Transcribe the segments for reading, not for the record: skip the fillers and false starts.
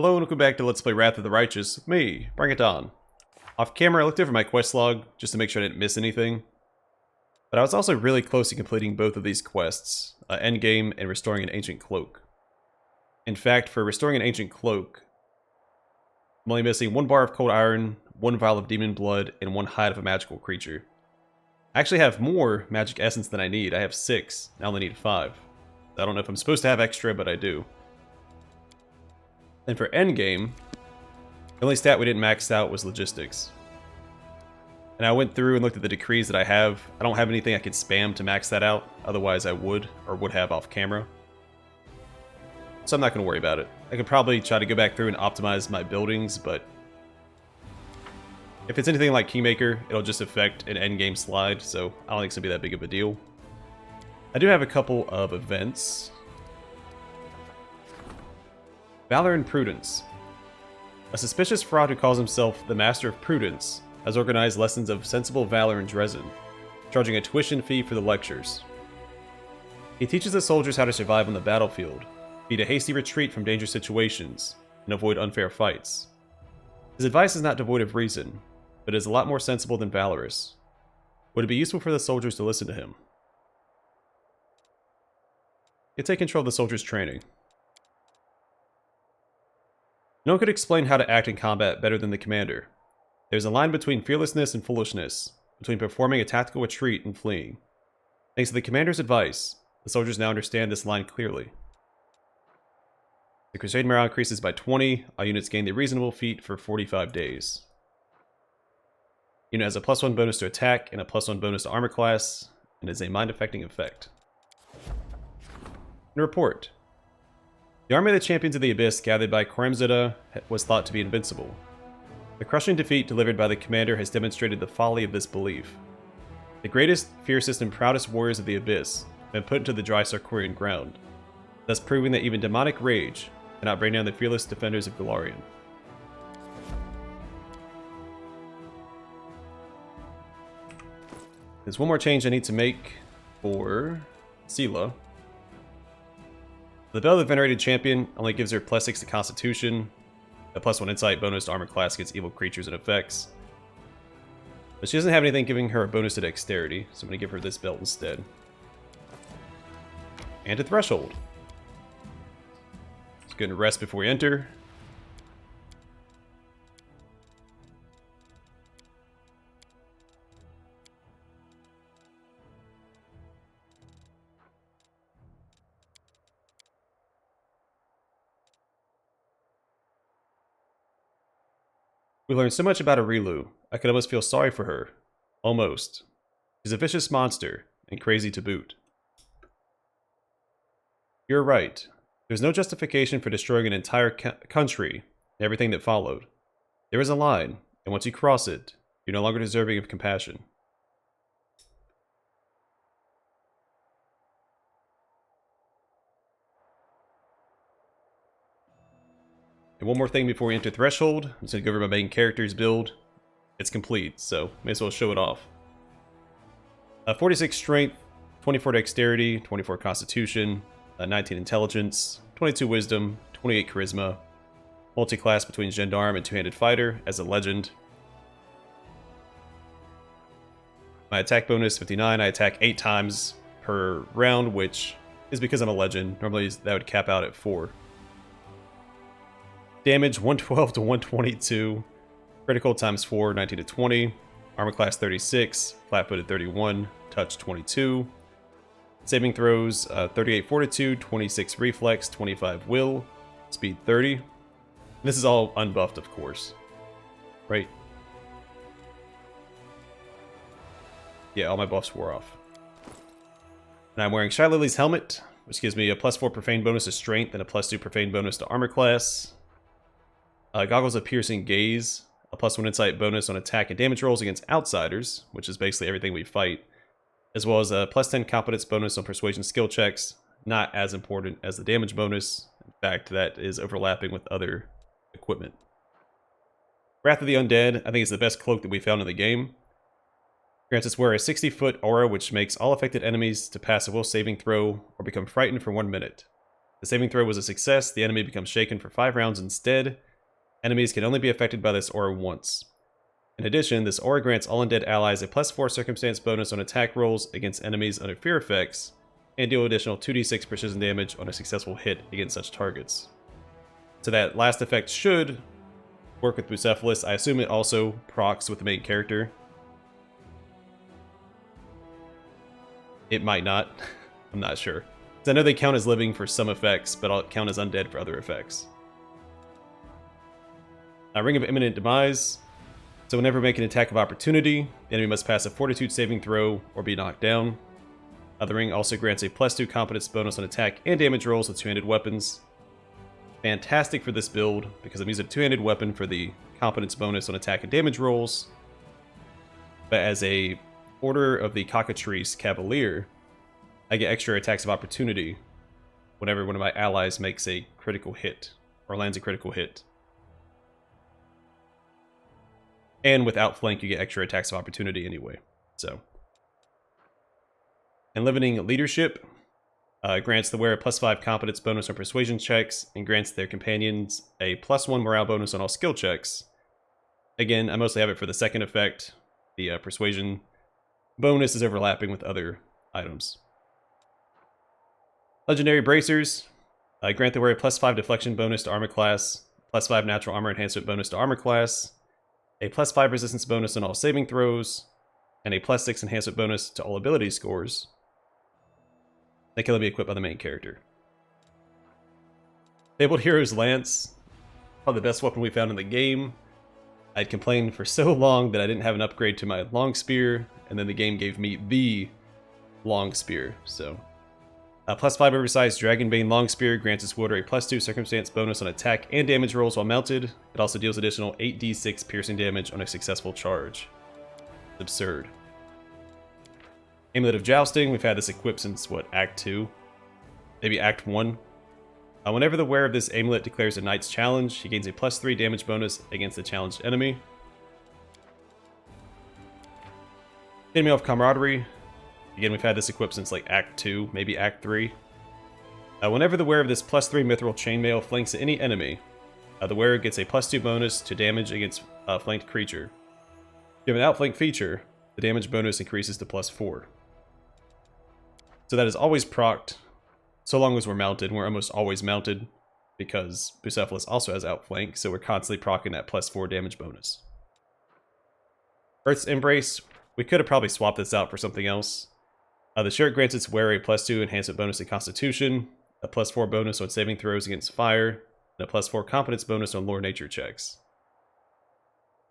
Hello and welcome back to Let's Play Wrath of the Righteous with me, Bring It On. Off camera, I looked over my quest log just to make sure I didn't miss anything. But I was also really close to completing both of these quests, Endgame and Restoring an Ancient Cloak. In fact, for Restoring an Ancient Cloak, I'm only missing 1 bar of Cold Iron, 1 vial of Demon Blood, and 1 hide of a magical creature. I actually have more Magic Essence than I need. I have 6, I only need 5. I don't know if I'm supposed to have extra, but I do. And for Endgame, the only stat we didn't max out was Logistics. And I went through and looked at the decrees that I have. I don't have anything I can spam to max that out, otherwise I would, or would have off camera. So I'm not going to worry about it. I could probably try to go back through and optimize my buildings, but if it's anything like Kingmaker, it'll just affect an endgame slide, so I don't think it's going to be that big of a deal. I do have a couple of events. Valor and Prudence. A suspicious fraud who calls himself the Master of Prudence has organized lessons of sensible valor in Dresden, charging a tuition fee for the lectures. He teaches the soldiers how to survive on the battlefield, beat a hasty retreat from dangerous situations, and avoid unfair fights. His advice is not devoid of reason, but is a lot more sensible than valorous. Would it be useful for the soldiers to listen to him? You take control of the soldiers' training. No one could explain how to act in combat better than the commander. There's a line between fearlessness and foolishness, between performing a tactical retreat and fleeing. Thanks to the commander's advice, the soldiers now understand this line clearly. The Crusade morale increases by 20, all units gain the reasonable feat for 45 days. Unit has a +1 bonus to attack and a +1 bonus to armor class, and is a mind-affecting effect. In report. The army of the Champions of the Abyss gathered by Koremzada was thought to be invincible. The crushing defeat delivered by the commander has demonstrated the folly of this belief. The greatest, fiercest, and proudest warriors of the Abyss have been put into the dry Sarkorian ground, thus proving that even demonic rage cannot bring down the fearless defenders of Golarion. There's one more change I need to make for Sela. The Bell of the Venerated Champion only gives her +6 to Constitution, a +1 Insight bonus to Armor class against evil creatures and effects. But she doesn't have anything giving her a bonus to Dexterity, so I'm going to give her this belt instead. And to Threshold. Let's go and rest before we enter. We learned so much about Arilu, I could almost feel sorry for her. Almost. She's a vicious monster, and crazy to boot. You're right. There's no justification for destroying an entire country and everything that followed. There is a line, and once you cross it, you're no longer deserving of compassion. And one more thing before we enter Threshold. I'm just going to go over my main character's build. It's complete, so may as well show it off. 46 Strength, 24 Dexterity, 24 Constitution, 19 Intelligence, 22 Wisdom, 28 Charisma. Multi-class between Gendarme and Two-Handed Fighter as a legend. My attack bonus 59. I attack 8 times per round, which is because I'm a legend. Normally that would cap out at 4. Damage 112 to 122, critical times 4, 19 to 20, armor class 36, flat-footed 31, touch 22, saving throws 38 fortitude, 26 reflex, 25 will, speed 30. This is all unbuffed, of course, right? Yeah, all my buffs wore off. And I'm wearing Shylily's helmet, which gives me a +4 profane bonus to strength and a +2 profane bonus to armor class. Goggles of Piercing Gaze, a +1 Insight bonus on attack and damage rolls against outsiders, which is basically everything we fight, as well as a +10 Competence bonus on Persuasion skill checks, not as important as the damage bonus. In fact, that is overlapping with other equipment. Wrath of the Undead, I think is the best cloak that we found in the game. Grants us wear a 60-foot aura, which makes all affected enemies to pass a will saving throw or become frightened for 1 minute. The saving throw was a success. The enemy becomes shaken for 5 rounds instead. Enemies can only be affected by this aura once. In addition, this aura grants all undead allies a +4 circumstance bonus on attack rolls against enemies under fear effects, and deal additional 2d6 precision damage on a successful hit against such targets. So that last effect should work with Bucephalus. I assume it also procs with the main character. It might not. I'm not sure. I know they count as living for some effects, but I'll count as undead for other effects. Ring of Imminent Demise. So whenever making an attack of opportunity, the enemy must pass a Fortitude saving throw or be knocked down. The ring also grants a +2 competence bonus on attack and damage rolls with two-handed weapons. Fantastic for this build, because I'm using a two-handed weapon for the competence bonus on attack and damage rolls. But as a Order of the Cockatrice Cavalier, I get extra attacks of opportunity whenever one of my allies makes a critical hit, or lands a critical hit. And with Outflank, you get extra attacks of opportunity anyway. So, Enlivening Leadership grants the wearer a +5 competence bonus on persuasion checks, and grants their companions a +1 morale bonus on all skill checks. Again, I mostly have it for the second effect. The persuasion bonus is overlapping with other items. Legendary Bracers grant the wearer a +5 deflection bonus to armor class, +5 natural armor enhancement bonus to armor class, a +5 resistance bonus on all saving throws, and a +6 enhancement bonus to all ability scores. They can only be equipped by the main character. Fabled Hero's Lance, probably the best weapon we found in the game. I'd complained for so long that I didn't have an upgrade to my long spear, and then the game gave me the long spear. So, a +5 oversized Dragonbane long spear grants its wielder a +2 circumstance bonus on attack and damage rolls while mounted. It also deals additional 8d6 piercing damage on a successful charge. It's absurd. Amulet of Jousting, we've had this equipped since, what, Act 2? Maybe Act 1? Whenever the wearer of this amulet declares a knight's challenge, he gains a +3 damage bonus against the challenged enemy. Chainmail of Camaraderie. Again, we've had this equipped since like Act 2, maybe Act 3. Whenever the wearer of this +3 mithril chainmail flanks any enemy, the wearer gets a +2 bonus to damage against a flanked creature. If you have an outflank feature, the damage bonus increases to +4. So that is always procced, so long as we're mounted. We're almost always mounted, because Bucephalus also has outflank, so we're constantly proccing that +4 damage bonus. Earth's Embrace, we could have probably swapped this out for something else. The shirt grants its wearer a +2 enhancement bonus to Constitution, a +4 bonus on saving throws against fire, and a +4 competence bonus on lore nature checks.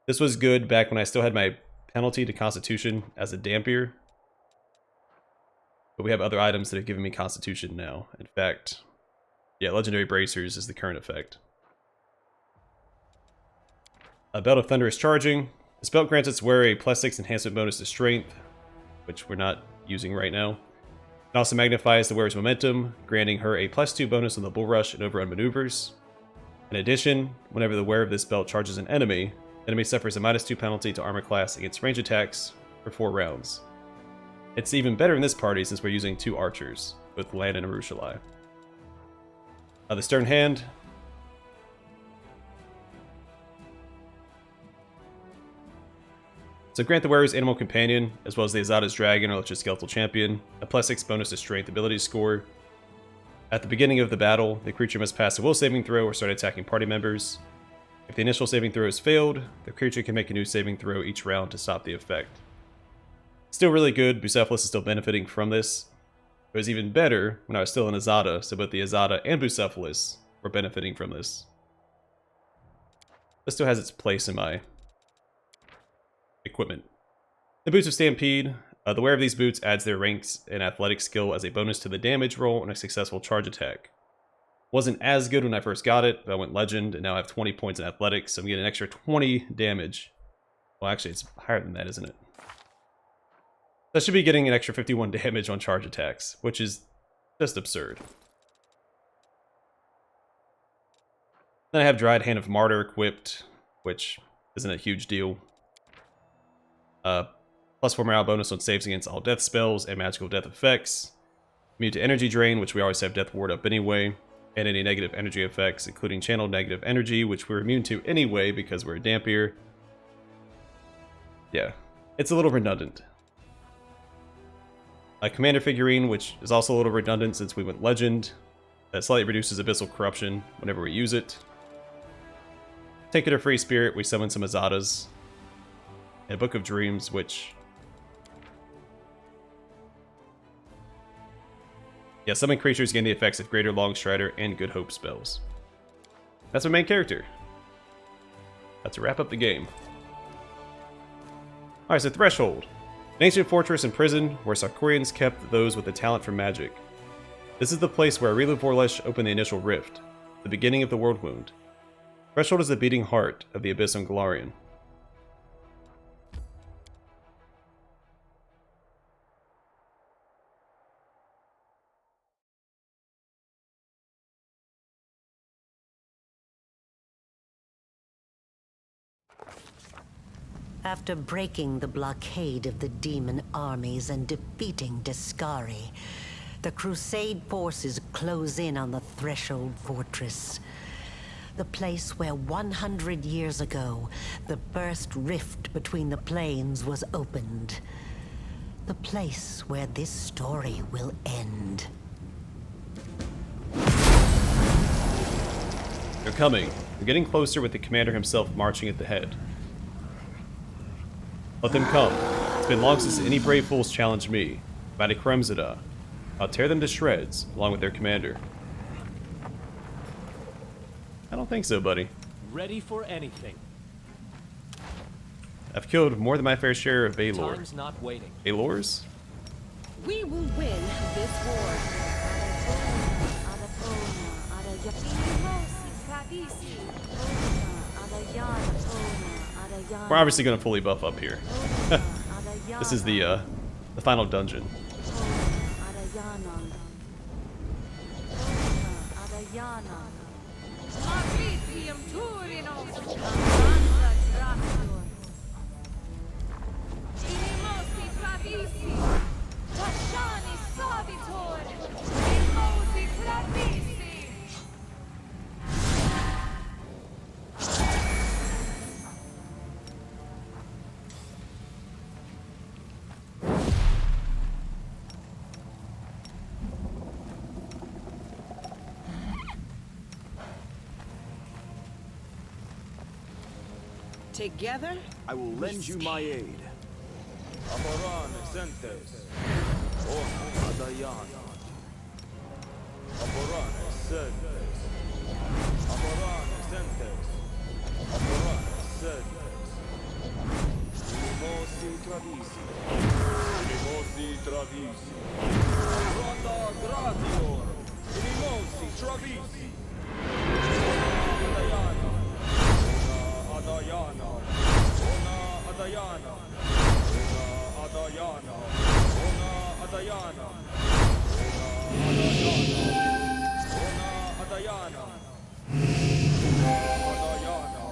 This was good back when I still had my penalty to Constitution as a Dampier, but we have other items that have given me Constitution now. In fact, yeah, Legendary Bracers is the current effect. A Belt of Thunderous Charging. This belt grants its wearer a +6 enhancement bonus to Strength, which we're not using right now. It also magnifies the wearer's momentum, granting her a +2 bonus on the Bull Rush and Overrun maneuvers. In addition, whenever the wearer of this belt charges an enemy, the enemy suffers a -2 penalty to armor class against range attacks for 4 rounds. It's even better in this party since we're using 2 archers, with Land and Arushali. The Stern Hand. So grant the wearer's animal companion, as well as the Azada's dragon or Skeletal champion, a +6 bonus to strength ability score. At the beginning of the battle, the creature must pass a will saving throw or start attacking party members. If the initial saving throw is failed, the creature can make a new saving throw each round to stop the effect. Still really good. Bucephalus is still benefiting from this. It was even better when I was still in Azada, so both the Azada and Bucephalus were benefiting from this. This still has its place in my equipment. The Boots of Stampede. The wearer of these boots adds their ranks and athletic skill as a bonus to the damage roll on a successful charge attack. Wasn't as good when I first got it, but I went Legend, and now I have 20 points in athletics, so I'm getting an extra 20 damage. Well, actually, it's higher than that, isn't it? I should be getting an extra 51 damage on charge attacks, which is just absurd. Then I have Dried Hand of Martyr equipped, which isn't a huge deal. +4 morale bonus on saves against all death spells and magical death effects. Immune to energy drain, which we always have Death Ward up anyway. and any negative energy effects, including channeled negative energy, which we're immune to anyway because we're a Dampier. Yeah, it's a little redundant. A Commander figurine, which is also a little redundant since we went Legend. That slightly reduces Abyssal Corruption whenever we use it. Take it a Free Spirit, we summon some Azadas. And a Book of Dreams, which... yeah, summon creatures gain the effects of Greater Longstrider and Good Hope spells. That's my main character. That's a wrap up the game. Alright, so Threshold. An ancient fortress and prison where Sarkorians kept those with the talent for magic. This is the place where Aurelian Vorlesh opened the initial rift, the beginning of the World Wound. Threshold is the beating heart of the Abyss on Golarion. After breaking the blockade of the demon armies and defeating Discari, the Crusade forces close in on the Threshold Fortress. The place where 100 years ago, the first rift between the planes was opened. The place where this story will end. They're coming. We're getting closer with the commander himself marching at the head. Let them come. It's been long since any brave fools challenged me. Mighty Kremzada. I'll tear them to shreds, along with their commander. I don't think so, buddy. Ready for anything. I've killed more than my fair share of Baylor. Time's not waiting. Baylors? We will win this war. We're obviously going to fully buff up here. This is the final dungeon. Together, I will lend you my aid. Overrun, Sentes. Adayana. Overrun, Sentes. Overrun, Sentes. Overrun, Sentes. Limosi Travisi. Limosi Travisi. Rota Gratior. Limosi Travisi. Adayana. Adayana, Ona Adayana, Ona Adayana, Ona Adayana, Ona Adayana, Adayana,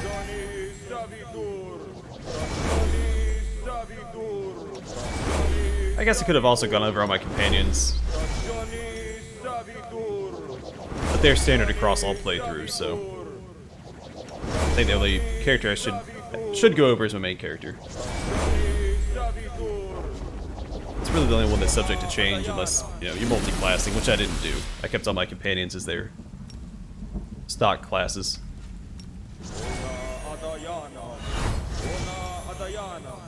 Johnny Savitur, Johnny Savitur, I guess I could have also gone over all my companions, Johnny Savitur, but they're standard across all playthroughs, so I think the only character I should go over is my main character. It's really the only one that's subject to change unless, you know, you're multi-classing, which I didn't do. I kept all my companions as their stock classes. Adayana, Ona Adayana,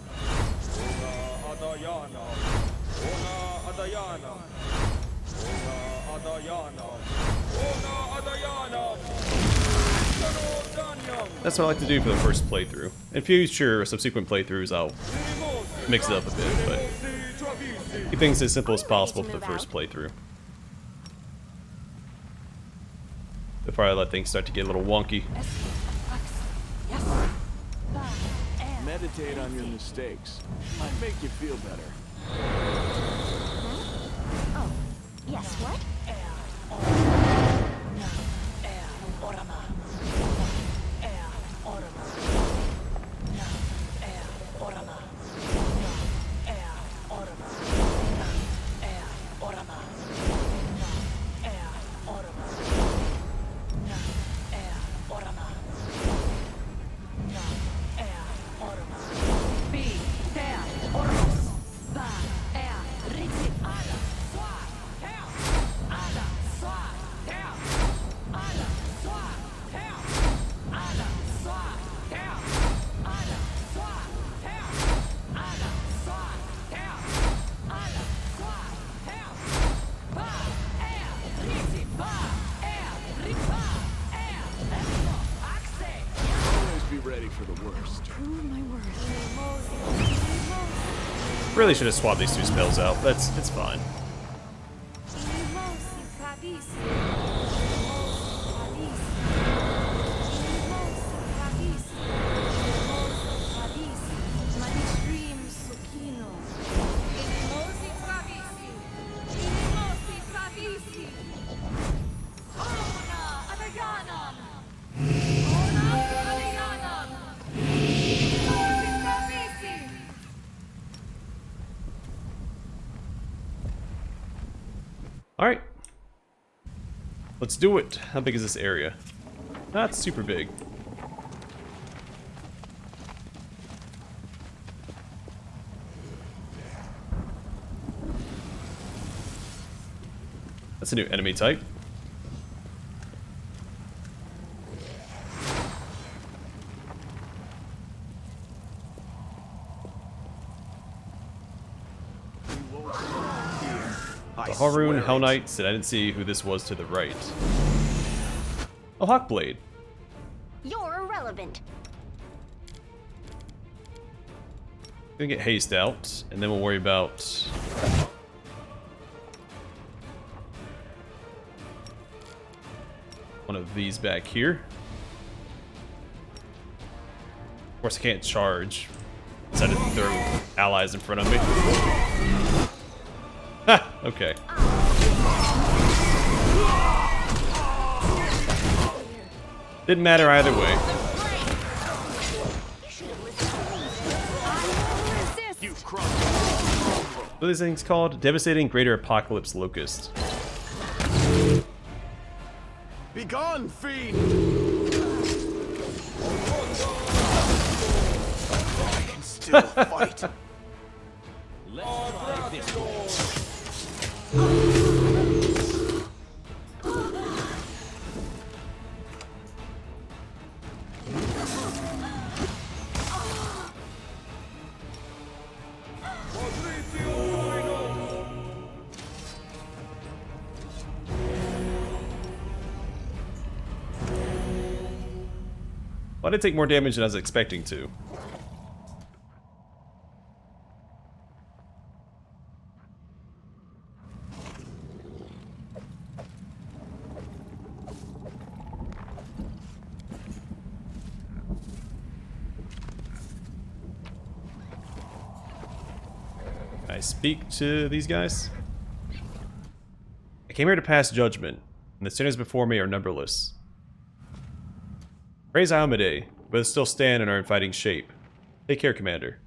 Ona Adayana, Ona Adayana, Ona Adayana, Ona Adayana. That's what I like to do for the first playthrough. In future subsequent playthroughs, I'll mix it up a bit, but keep things as simple as possible for the first playthrough. Before I let things start to get a little wonky. Meditate on your mistakes. Might make you feel better. oh, yes, what? for the worst. Prove my worth. Really should have swapped these two spells out. It's fine. Alright. Let's do it. How big is this area? Not super big. That's a new enemy type. The Haroon Hell Knights, and I didn't see who this was to the right. Oh, Hawkblade. You're irrelevant. Gonna get haste out, and then we'll worry about one of these back here. Of course, I can't charge, so I didn't throw allies in front of me. Ha! Okay. Didn't matter either way. What are these things called? Devastating Greater Apocalypse Locust. Be gone, fiend! I can still fight. Let's try this one. Why did it take more damage than I was expecting to? Can I speak to these guys? I came here to pass judgment, and the sinners before me are numberless. Praise Almade, but still stand and are in fighting shape. Take care, Commander.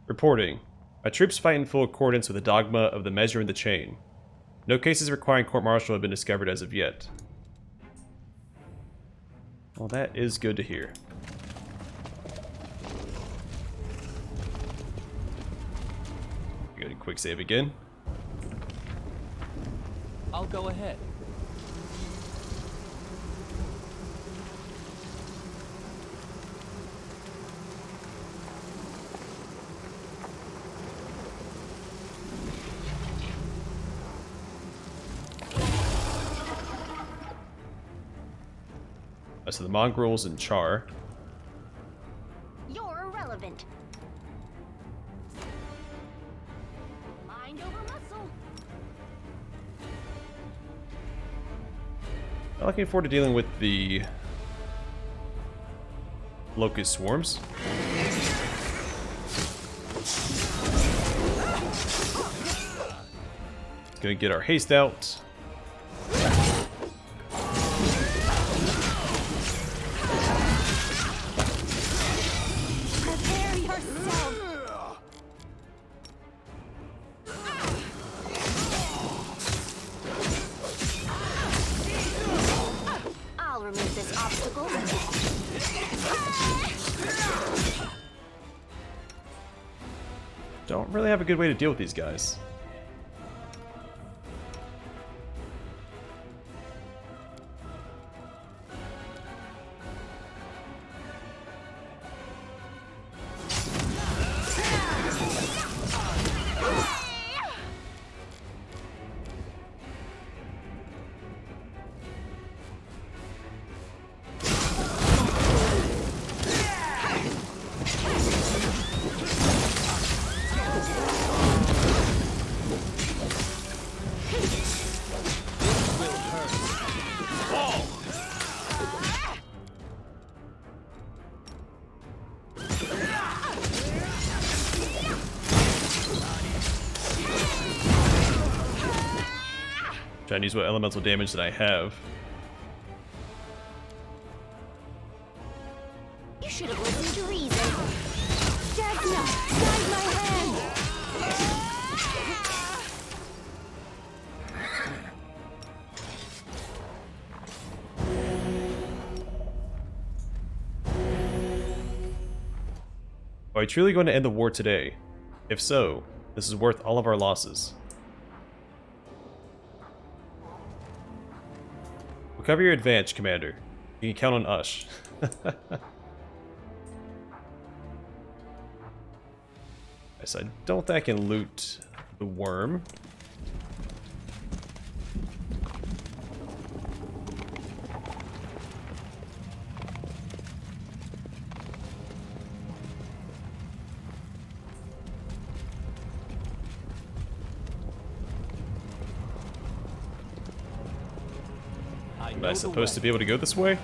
Reporting. My troops fight in full accordance with the dogma of the measure and the chain. No cases requiring court-martial have been discovered as of yet. Well, that is good to hear. Go to quick save again. I'll go ahead. So the mongrels and Char. You're irrelevant. Mind over muscle. I'm looking forward to dealing with the locust swarms. Gonna get our haste out. Prepare yourself. I'll remove this obstacle. Don't really have a good way to deal with these guys. Trying to use what elemental damage that I have. You should have listened to reason. Jasna, guide my hand. Are we truly going to end the war today? If so, this is worth all of our losses. We'll cover your advantage, Commander. You can count on us. Yes, I don't think I can loot the worm. Am I supposed to be able to go this way?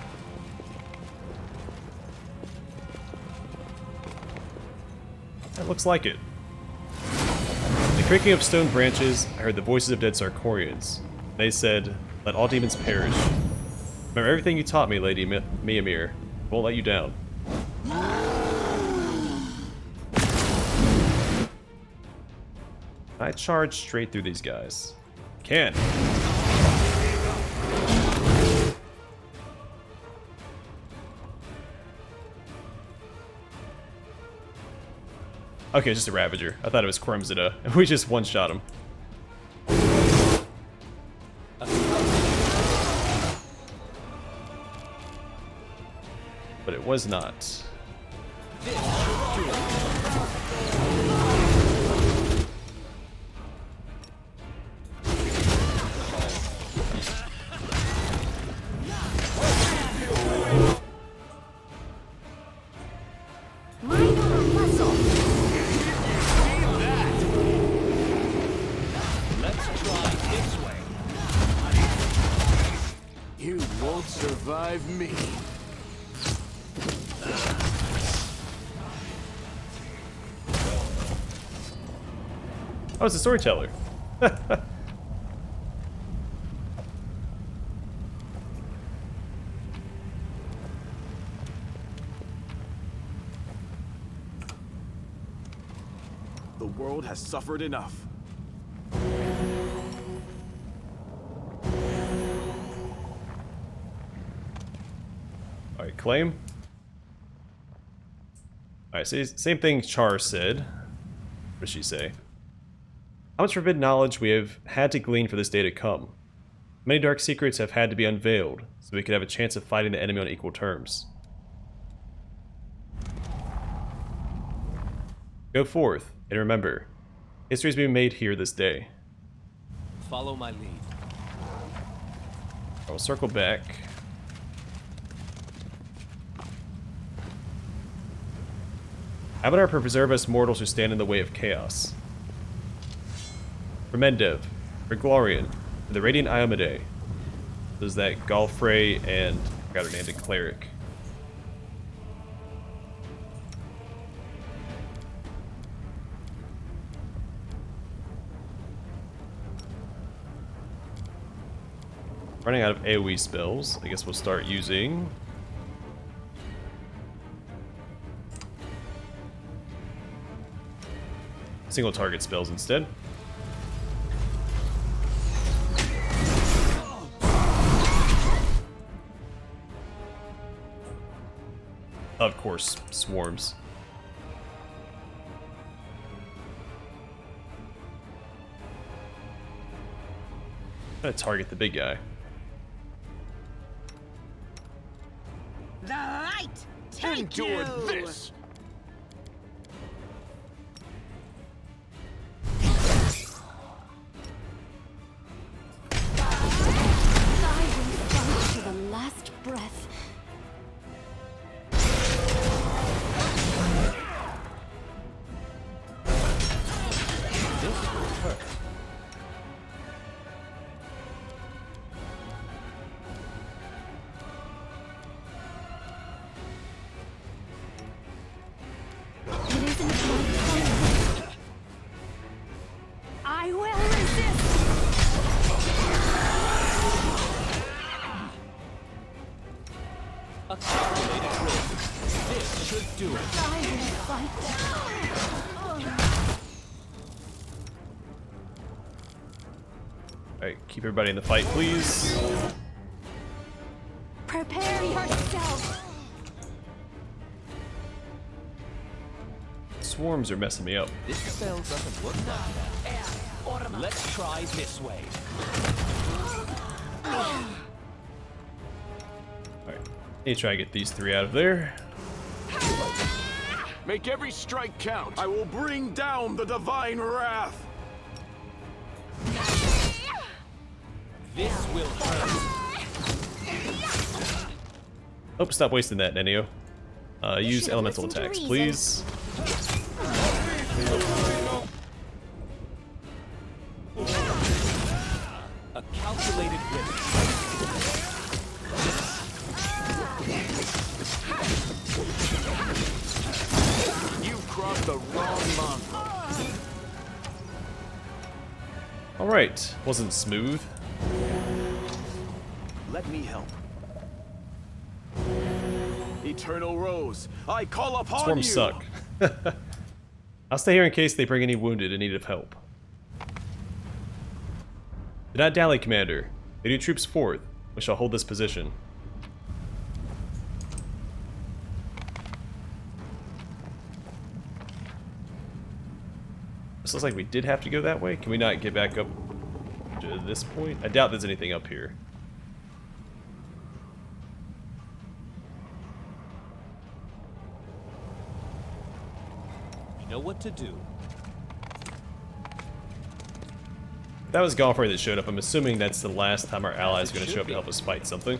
That looks like it. In the creaking of stone branches, I heard the voices of dead Sarkorians. They said, "Let all demons perish." Remember everything you taught me, Lady Miyamir. Won't let you down. I charge straight through these guys. Can. Okay, just a Ravager. I thought it was Crimson. We just one-shot him. But it was not. You won't survive me. Oh, it's a storyteller. The world has suffered enough. Alright, claim. Alright, so same thing Char said. What does she say? How much forbidden knowledge we have had to glean for this day to come. Many dark secrets have had to be unveiled, so we could have a chance of fighting the enemy on equal terms. Go forth, and remember, history is being made here this day. Follow my lead. I will circle back. Abadar preserve us mortals who stand in the way of chaos. For Mendev, for Glorian, for the Radiant Iomade. There's that Galfrey and I forgot her name, the cleric. Running out of AoE spells. I guess we'll start using single target spells instead. Of course, swarms. I'm gonna target the big guy. The light take Endure you. this! I will fight to the last breath. This will hurt. Alright, keep everybody in the fight, please. Prepare yourself. Swarms are messing me up. This spell doesn't work like that. Let's try this way. Alright, need to try and get these 3 out of there. Make every strike count. I will bring down the divine wrath. This will hurt. Oh, stop wasting that, Nenio. Use should've elemental listened to attacks, reason. please. A calculated risk. You crossed the wrong month. Alright, wasn't smooth. Let me help. Eternal Rose, I call upon Swarms you. suck. I'll stay here in case they bring any wounded in need of help. Do not dally, Commander. Lead your troops forth. We shall hold this position. This looks like we did have to go that way. Can we not get back up to this point? I doubt there's anything up here. You know what to do. If that was Golfray that showed up, I'm assuming that's the last time our allies are going to show up to help us fight something.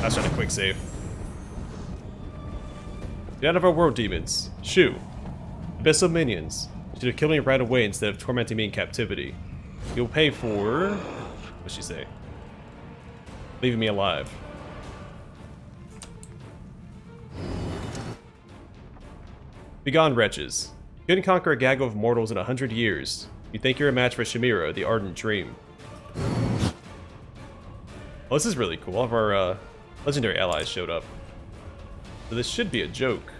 I was trying to quick save. Get out of our world, demons. Shoo. Abyssal minions. You should have killed me right away instead of tormenting me in captivity. You'll pay for... what'd she say? Leaving me alive. Begone, wretches. You couldn't conquer a gaggle of mortals in 100 years. You think you're a match for Shamira, the ardent dream. Oh, this is really cool. All of our legendary allies showed up. So this should be a joke.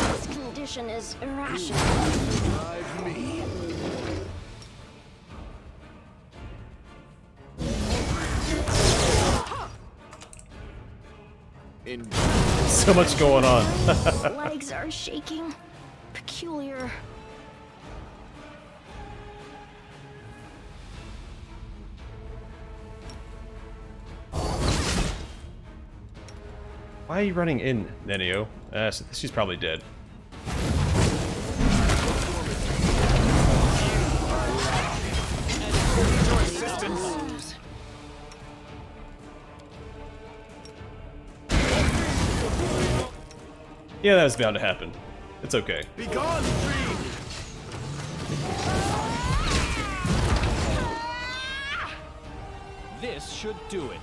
This condition is irrational. Drive me. In So much going on. Legs are shaking. Peculiar. Why are you running in, Nenio? She's probably dead. Yeah, that was bound to happen. It's okay. Begone, dream. This should do it.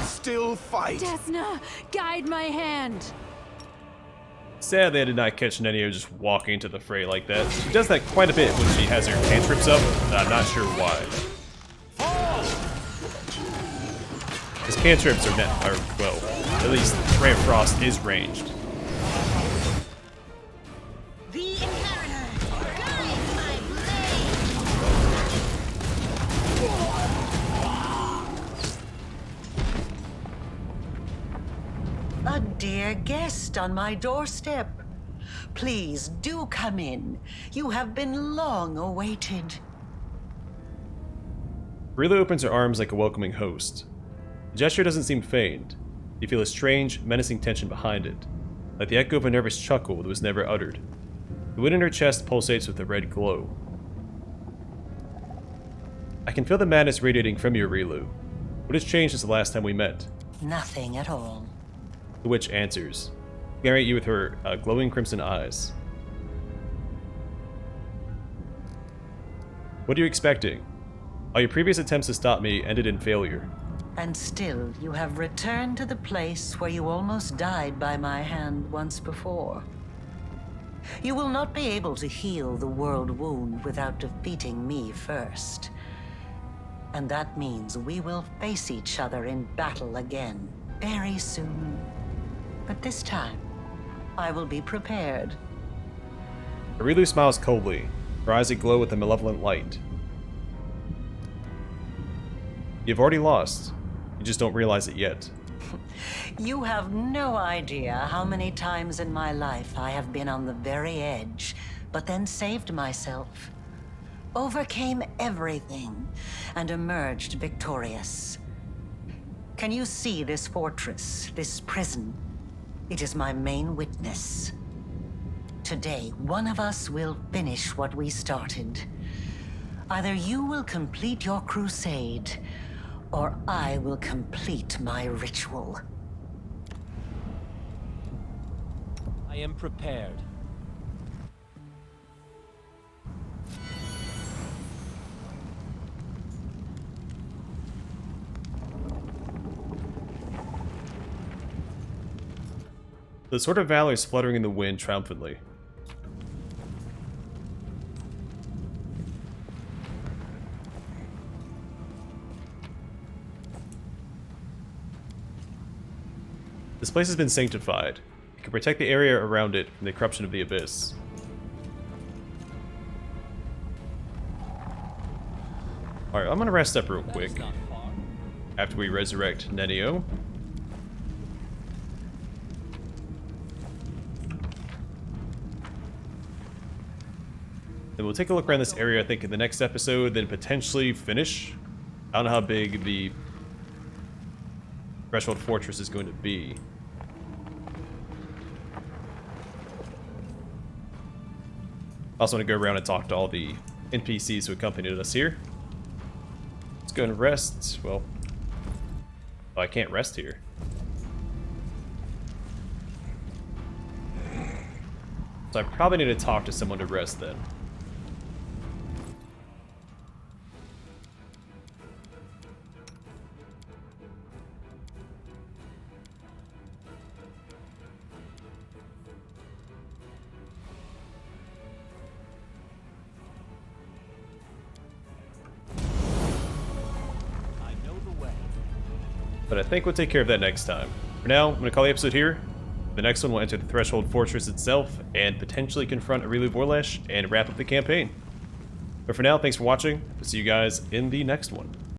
Still fight. Desna, guide my hand. Sadly, I did not catch Nenio just walking into the fray like that. She does that quite a bit when she has her cantrips up, and I'm not sure why. His cantrips are well, at least Ray of Frost is ranged. The inheritor, guide my blade. A dear guest on my doorstep. Please do come in. You have been long awaited. Rila opens her arms like a welcoming host. The gesture doesn't seem feigned. You feel a strange, menacing tension behind it, like the echo of a nervous chuckle that was never uttered. The wind in her chest pulsates with a red glow. I can feel the madness radiating from you, Rilu. What has changed since the last time we met? Nothing at all. The witch answers, staring at you with her glowing crimson eyes. What are you expecting? All your previous attempts to stop me ended in failure. And still, you have returned to the place where you almost died by my hand once before. You will not be able to heal the world wound without defeating me first. And that means we will face each other in battle again very soon. But this time, I will be prepared. Arilu smiles coldly, her eyes aglow with a malevolent light. You've already lost. You just don't realize it yet. You have no idea how many times in my life I have been on the very edge, but then saved myself, overcame everything, and emerged victorious. Can you see this fortress, this prison? It is my main witness. Today, one of us will finish what we started. Either you will complete your crusade, or I will complete my ritual. I am prepared. The Sword of Valor is fluttering in the wind triumphantly. This place has been sanctified. It can protect the area around it from the corruption of the Abyss. Alright, I'm gonna rest up real quick That's not far. after we resurrect Nenio. Then we'll take a look around this area, I think, in the next episode, then potentially finish. I don't know how big the Threshold Fortress is going to be. Also want to go around and talk to all the NPCs who accompanied us here. Let's go and rest. Well, oh, I can't rest here. So I probably need to talk to someone to rest then. But I think we'll take care of that next time. For now, I'm going to call the episode here. The next one will enter the Threshold Fortress itself and potentially confront Arilu Vorlesh and wrap up the campaign. But for now, thanks for watching. We'll see you guys in the next one.